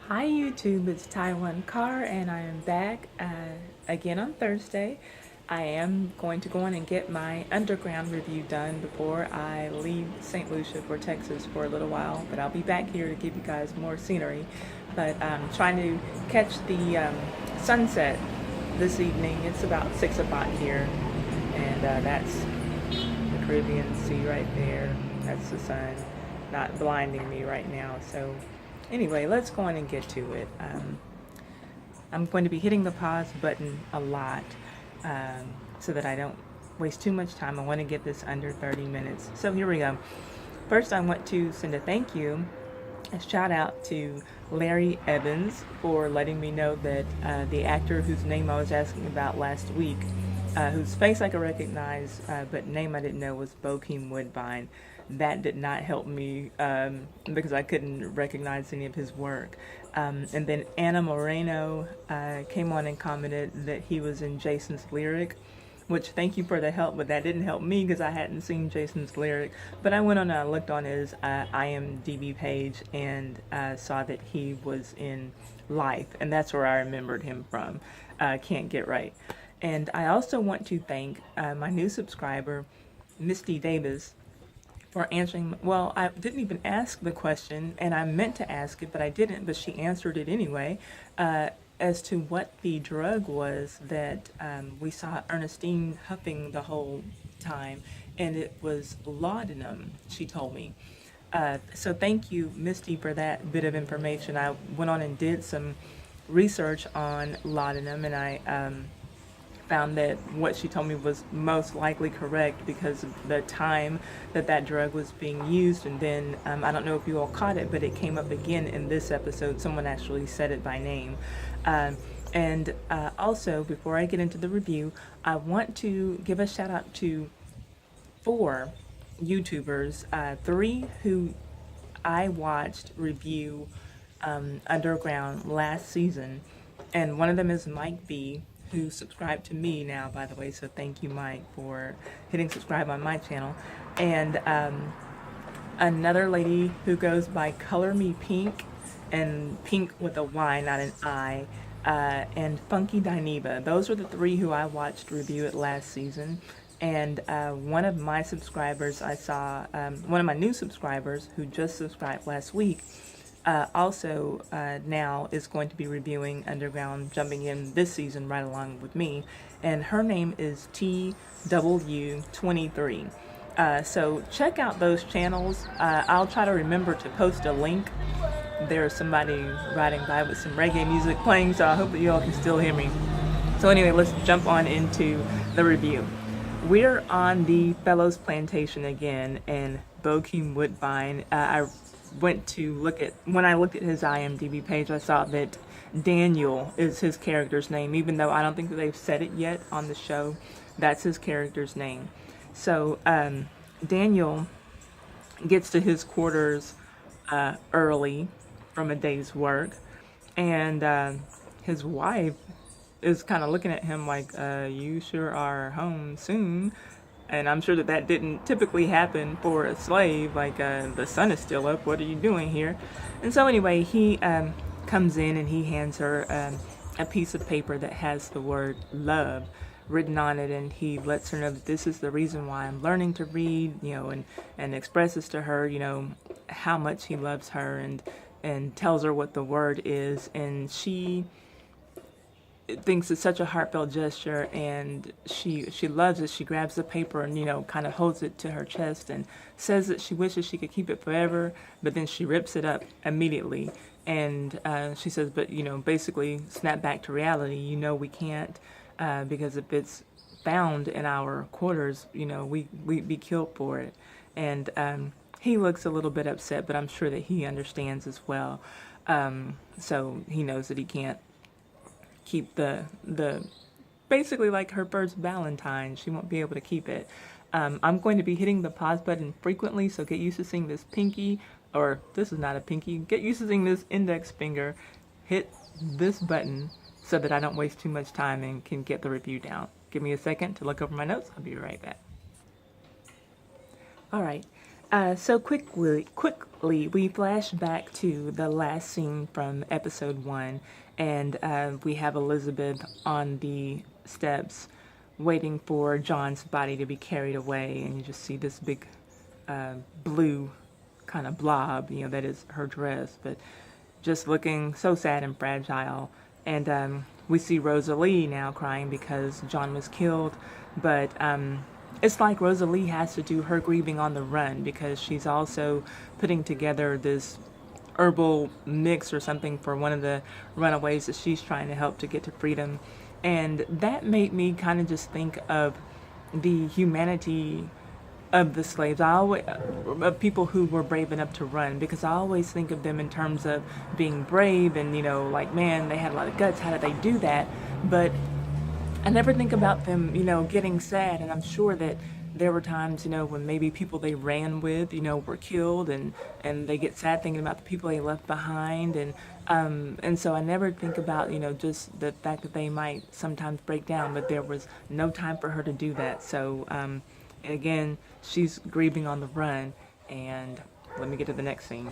Hi YouTube, it's Taiwan Car and I am back again on Thursday. I am going to go on and get my underground review done before I leave St. Lucia for Texas for a little while, but I'll be back here to give you guys more scenery. But I'm trying to catch the sunset this evening. It's about 6 o'clock here, and that's the Caribbean Sea right there. That's the sun not blinding me right now. So anyway, let's go on and get to it. I'm going to be hitting the pause button a lot so that I don't waste too much time. I want to get this under 30 minutes. So here we go. First, I want to send a thank you, a shout out to Larry Evans for letting me know that the actor whose name I was asking about last week, whose face I could recognize, but name I didn't know, was Bokeem Woodbine. That did not help me because I couldn't recognize any of his work. And then Anna Moreno came on and commented that he was in Jason's Lyric, which thank you for the help, but that didn't help me because I hadn't seen Jason's Lyric. But I went on and I looked on his IMDb page and saw that he was in Life, and that's where I remembered him from. Can't get right. And I also want to thank my new subscriber, Misty Davis, for answering. Well, I didn't even ask the question, and I meant to ask it, but I didn't, but she answered it anyway, as to what the drug was that we saw Ernestine huffing the whole time, and it was laudanum, she told me. So thank you, Misty, for that bit of information. I went on and did some research on laudanum, and I found that what she told me was most likely correct because of the time that that drug was being used. And then I don't know if you all caught it, but it came up again in this episode. Someone actually said it by name. And also, before I get into the review, I want to give a shout out to 4 YouTubers, 3 who I watched review Underground last season, and one of them is Mike B, who subscribed to me now, by the way. So thank you, Mike, for hitting subscribe on my channel. And another lady who goes by Color Me Pink, and pink with a Y, not an I, and Funky Dineva. Those are the 3 who I watched review it last season. And one of my subscribers, I saw, one of my new subscribers who just subscribed last week, also now is going to be reviewing Underground, jumping in this season right along with me. And her name is TW23. So check out those channels. I'll try to remember to post a link. There's somebody riding by with some reggae music playing, so I hope that you all can still hear me. So anyway, let's jump on into the review. We're on the Fellows Plantation again, and Bokeem Woodbine. I went to look at, when I looked at his IMDb page, I saw that Daniel is his character's name, even though I don't think that they've said it yet on the show. That's his character's name. So Daniel gets to his quarters early from a day's work, and his wife is kind of looking at him like, you sure are home soon. And I'm sure that that didn't typically happen for a slave, like, the sun is still up, what are you doing here? And so anyway, he comes in and he hands her a piece of paper that has the word love written on it, and he lets her know that this is the reason why I'm learning to read, and expresses to her, how much he loves her, and tells her what the word is, and she thinks it's such a heartfelt gesture, and she loves it. She grabs the paper and kind of holds it to her chest and says that she wishes she could keep it forever, but then she rips it up immediately, and she says, but basically snap back to reality. We can't, because if it's found in our quarters, we'd be killed for it. And he looks a little bit upset, but I'm sure that he understands as well. So he knows that he can't keep the basically like her first Valentine. She won't be able to keep it. I'm going to be hitting the pause button frequently, so get used to seeing this pinky, or this is not a pinky, get used to seeing this index finger hit this button so that I don't waste too much time and can get the review down. Give me a second to look over my notes. I'll be right back. All right. So quickly, we flash back to the last scene from episode one, and we have Elizabeth on the steps, waiting for John's body to be carried away, and you just see this big blue kind of blob, that is her dress, but just looking so sad and fragile. And we see Rosalie now crying because John was killed, but it's like Rosalie has to do her grieving on the run because she's also putting together this herbal mix or something for one of the runaways that she's trying to help to get to freedom. And that made me kind of just think of the humanity of the slaves. I always of people who were brave enough to run, because I always think of them in terms of being brave and like, man, they had a lot of guts. How did they do that? But I never think about them, getting sad. And I'm sure that there were times, when maybe people they ran with, were killed, and they get sad thinking about the people they left behind, and so I never think about, just the fact that they might sometimes break down, but there was no time for her to do that. So again, she's grieving on the run, and let me get to the next scene.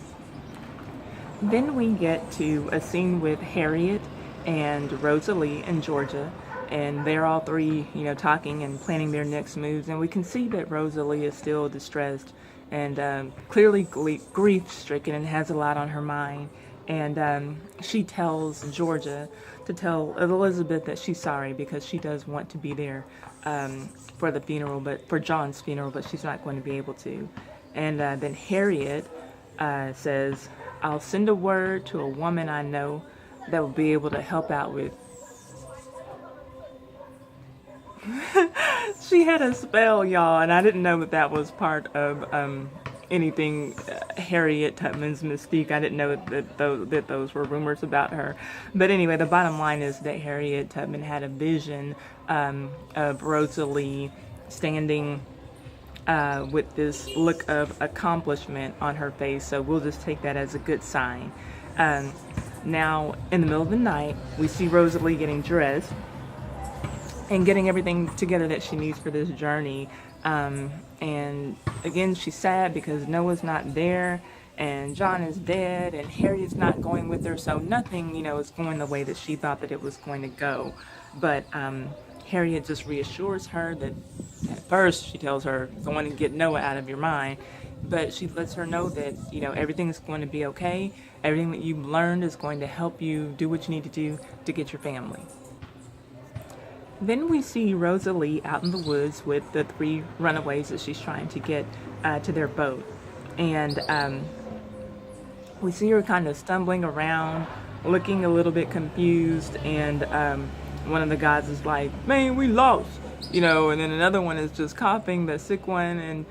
Then we get to a scene with Harriet and Rosalie and Georgia, and they're all three, talking and planning their next moves. And we can see that Rosalie is still distressed and clearly grief-stricken and has a lot on her mind. And she tells Georgia to tell Elizabeth that she's sorry because she does want to be there for the funeral, but for John's funeral, but she's not going to be able to. And then Harriet says, I'll send a word to a woman I know that will be able to help out with. She had a spell, y'all, and I didn't know that that was part of anything Harriet Tubman's mystique. I didn't know that those were rumors about her. But anyway, the bottom line is that Harriet Tubman had a vision of Rosalie standing with this look of accomplishment on her face. So we'll just take that as a good sign. Now, in the middle of the night, we see Rosalie getting dressed and getting everything together that she needs for this journey. And again, she's sad because Noah's not there, and John is dead, and Harriet's not going with her, so nothing, is going the way that she thought that it was going to go. But Harriet just reassures her that at first she tells her, go on and get Noah out of your mind, but she lets her know that, everything's going to be okay. Everything that you've learned is going to help you do what you need to do to get your family. Then we see Rosalie out in the woods with the three runaways that she's trying to get to their boat. And we see her kind of stumbling around, looking a little bit confused. And one of the guys is like, man, we lost, and then another one is just coughing, the sick one.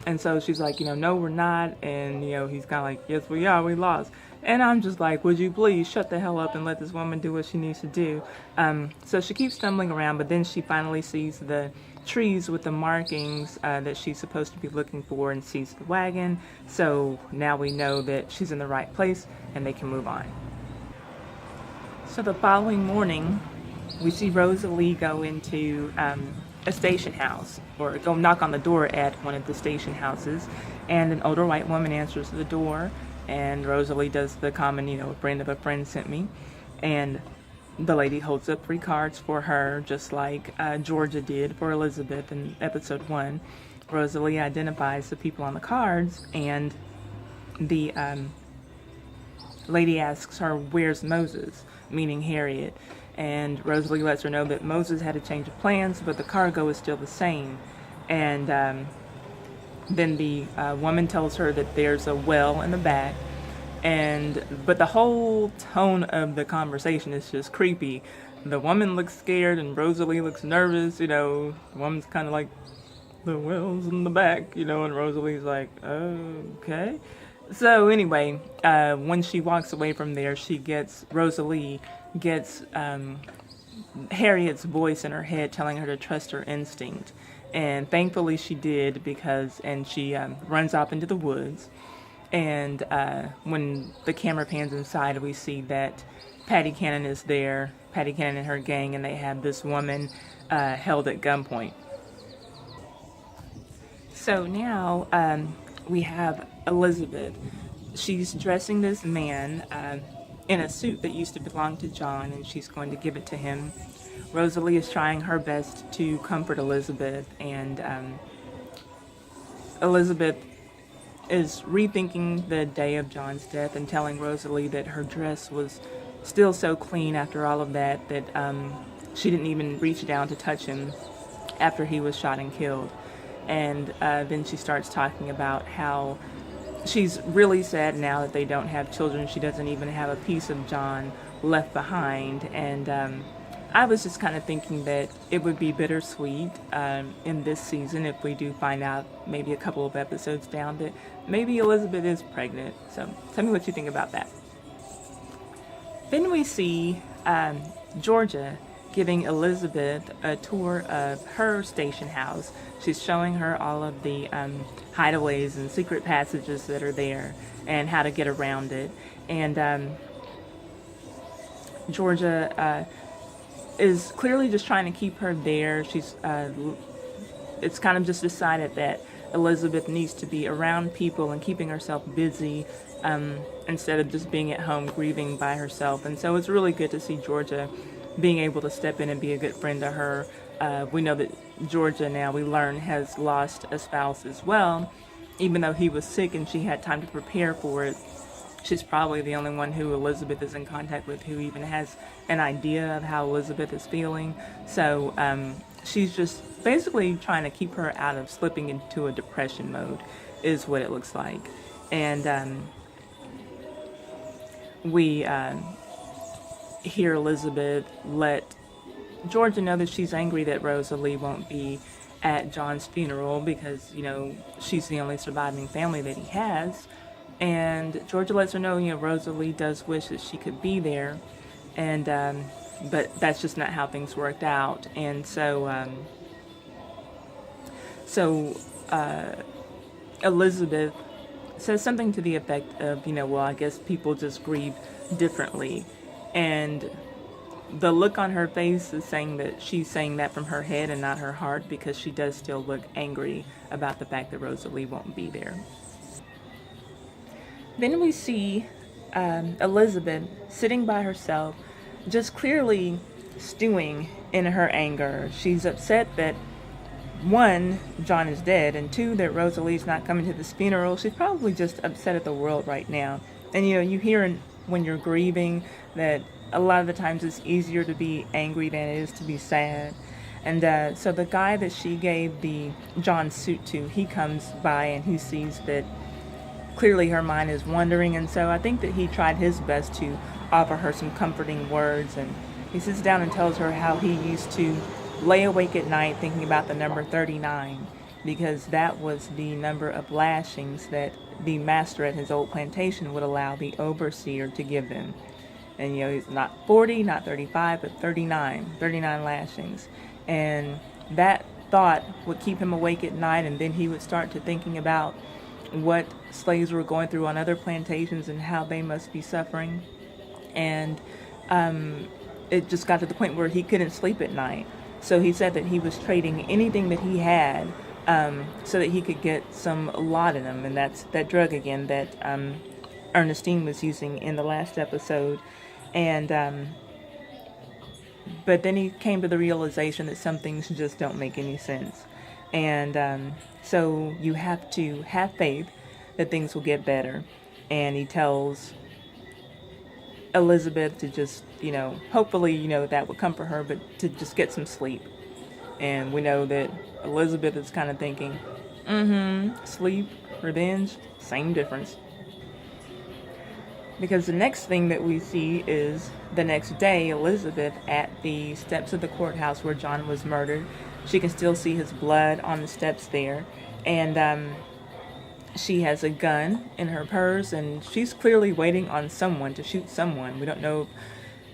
And so she's like, no, we're not. And, he's kind of like, yes, we are, we lost. And I'm just like, would you please shut the hell up and let this woman do what she needs to do? So she keeps stumbling around, but then she finally sees the trees with the markings that she's supposed to be looking for and sees the wagon. So now we know that she's in the right place and they can move on. So the following morning, we see Rosalie go into a station house, or go knock on the door at one of the station houses, and an older white woman answers the door. And Rosalie does the common, a friend of a friend sent me. And the lady holds up 3 cards for her, just like Georgia did for Elizabeth in episode 1. Rosalie identifies the people on the cards, and the lady asks her, where's Moses? Meaning Harriet. And Rosalie lets her know that Moses had a change of plans, but the cargo is still the same. And then the woman tells her that there's a well in the back, but the whole tone of the conversation is just creepy. The woman looks scared and Rosalie looks nervous. The woman's kind of like, the well's in the back, and Rosalie's like, okay. So anyway, when she walks away from there, Rosalie gets Harriet's voice in her head telling her to trust her instinct. And thankfully she did, and she runs off into the woods. And when the camera pans inside, we see that Patty Cannon is there, Patty Cannon and her gang, and they have this woman held at gunpoint. So now we have Elizabeth. She's dressing this man in a suit that used to belong to John, and she's going to give it to him. Rosalie is trying her best to comfort Elizabeth, and Elizabeth is rethinking the day of John's death and telling Rosalie that her dress was still so clean after all of that that she didn't even reach down to touch him after he was shot and killed. And then she starts talking about how she's really sad now that they don't have children. She doesn't even have a piece of John left behind. And I was just kind of thinking that it would be bittersweet in this season if we do find out maybe a couple of episodes down that maybe Elizabeth is pregnant. So tell me what you think about that. Then we see Georgia giving Elizabeth a tour of her station house. She's showing her all of the hideaways and secret passages that are there and how to get around it. And Georgia is clearly just trying to keep her there. It's kind of just decided that Elizabeth needs to be around people and keeping herself busy instead of just being at home grieving by herself. And so it's really good to see Georgia being able to step in and be a good friend to her. We know that Georgia now, we learn, has lost a spouse as well. Even though he was sick and she had time to prepare for it, she's probably the only one who Elizabeth is in contact with who even has an idea of how Elizabeth is feeling. So she's just basically trying to keep her out of slipping into a depression mode is what it looks like. And we hear Elizabeth let Georgia know that she's angry that Rosalie won't be at John's funeral because, she's the only surviving family that he has. And Georgia lets her know, Rosalie does wish that she could be there. And, but that's just not how things worked out. And so, Elizabeth says something to the effect of, well, I guess people just grieve differently. And the look on her face is saying that she's saying that from her head and not her heart, because she does still look angry about the fact that Rosalie won't be there. Then we see Elizabeth sitting by herself, just clearly stewing in her anger. She's upset that, one, John is dead, and two, that Rosalie's not coming to this funeral. She's probably just upset at the world right now. And you hear when you're grieving that a lot of the times it's easier to be angry than it is to be sad. And so the guy that she gave the John suit to, he comes by and he sees that clearly her mind is wandering, and so I think that he tried his best to offer her some comforting words. And he sits down and tells her how he used to lay awake at night thinking about the number 39, because that was the number of lashings that the master at his old plantation would allow the overseer to give them. And he's not 40, not 35, but 39 lashings. And that thought would keep him awake at night, and then he would start to thinking about what slaves were going through on other plantations and how they must be suffering. And it just got to the point where he couldn't sleep at night. So he said that he was trading anything that he had so that he could get some laudanum, and that's that drug again that Ernestine was using in the last episode. And but then he came to the realization that some things just don't make any sense. And so you have to have faith that things will get better. And he tells Elizabeth to just, hopefully, that would comfort her, but to just get some sleep. And we know that Elizabeth is kind of thinking, sleep, revenge, same difference. Because the next thing that we see is the next day, Elizabeth at the steps of the courthouse where John was murdered. She can still see his blood on the steps there. And she has a gun in her purse, and she's clearly waiting on someone to shoot someone. We don't know if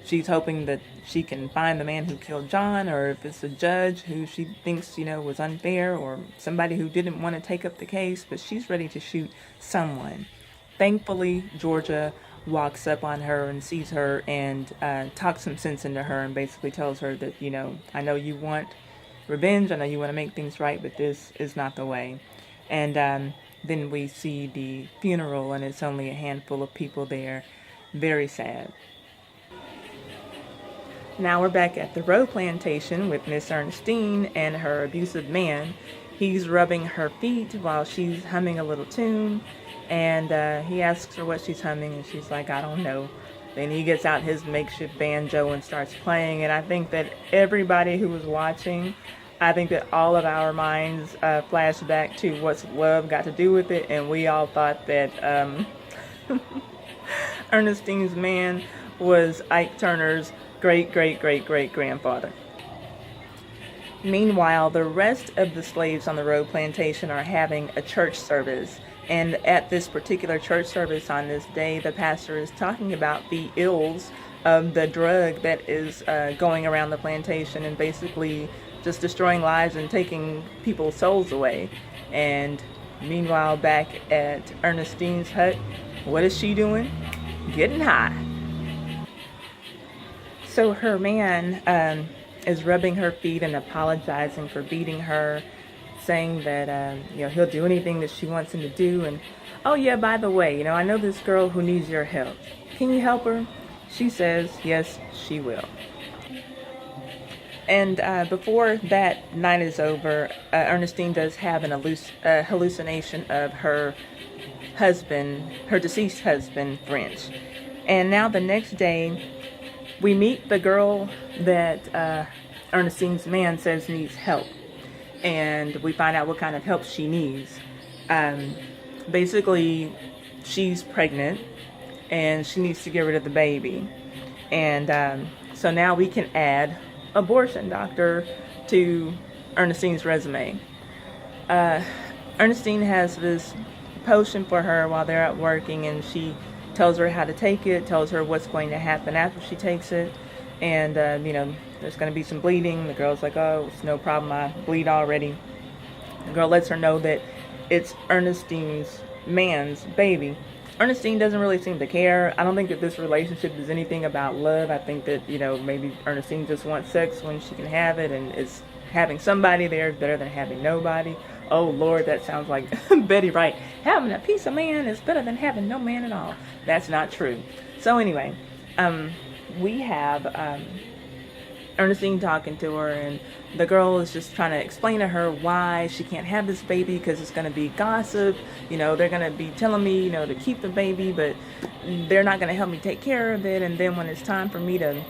she's hoping that she can find the man who killed John, or if it's a judge who she thinks, was unfair, or somebody who didn't want to take up the case, but she's ready to shoot someone. Thankfully, Georgia walks up on her and sees her and talks some sense into her and basically tells her that, I know you want revenge, I know you want to make things right, but this is not the way. And then we see the funeral, and it's only a handful of people there. Very sad. Now we're back at the row plantation with Miss Ernestine and her abusive man. He's rubbing her feet while she's humming a little tune, and he asks her what she's humming, and she's like, I don't know. Then he gets out his makeshift banjo and starts playing, and I think that everybody who was watching, I think that all of our minds flashed back to what's love got to do with it, and we all thought that Ernestine's man was Ike Turner's great great great great grandfather. Meanwhile, the rest of the slaves on the row plantation are having a church service. And at this particular church service on this day, the pastor is talking about the ills of the drug that is going around the plantation and basically just destroying lives and taking people's souls away. And meanwhile, back at Ernestine's hut, what is she doing? Getting high. So her man is rubbing her feet and apologizing for beating her, saying that he'll do anything that she wants him to do. And oh yeah, by the way, I know this girl who needs your help. Can you help her? She says yes, she will. And before that night is over, Ernestine does have an hallucination of her husband, her deceased husband, French. And now the next day, we meet the girl that Ernestine's man says needs help. And we find out what kind of help she needs. Basically, she's pregnant and she needs to get rid of the baby. And so now we can add abortion doctor to Ernestine's resume. Ernestine has this potion for her while they're out working, and she tells her how to take it, tells her what's going to happen after she takes it. And, there's going to be some bleeding. The girl's like, oh, it's no problem. I bleed already. The girl lets her know that it's Ernestine's man's baby. Ernestine doesn't really seem to care. I don't think that this relationship is anything about love. I think that, maybe Ernestine just wants sex when she can have it, and it's having somebody there is better than having nobody. Oh, Lord, that sounds like Betty Wright. Having a piece of man is better than having no man at all. That's not true. So anyway, we have Ernestine talking to her, and the girl is just trying to explain to her why she can't have this baby, because it's going to be gossip. They're going to be telling me, to keep the baby, but they're not going to help me take care of it. And then when it's time for me to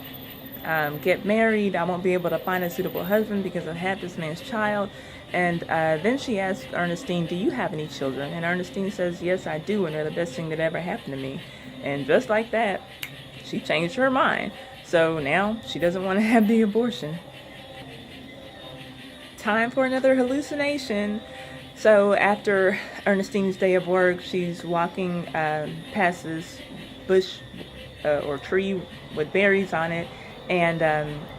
get married, I won't be able to find a suitable husband because I've had this man's child. And then she asks Ernestine, do you have any children? And Ernestine says, yes, I do, and they're the best thing that ever happened to me. And just like that, she changed her mind. So now she doesn't want to have the abortion. Time for another hallucination. So after Ernestine's day of work, she's walking past this bush or tree with berries on it, and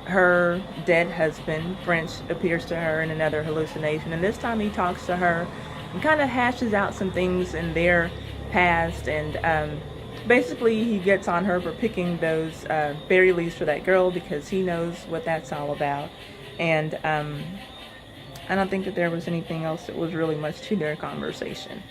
her dead husband, French, appears to her in another hallucination. And this time he talks to her and kind of hashes out some things in their past, and basically he gets on her for picking those berry leaves for that girl, because he knows what that's all about. And I don't think that there was anything else that was really much to their conversation.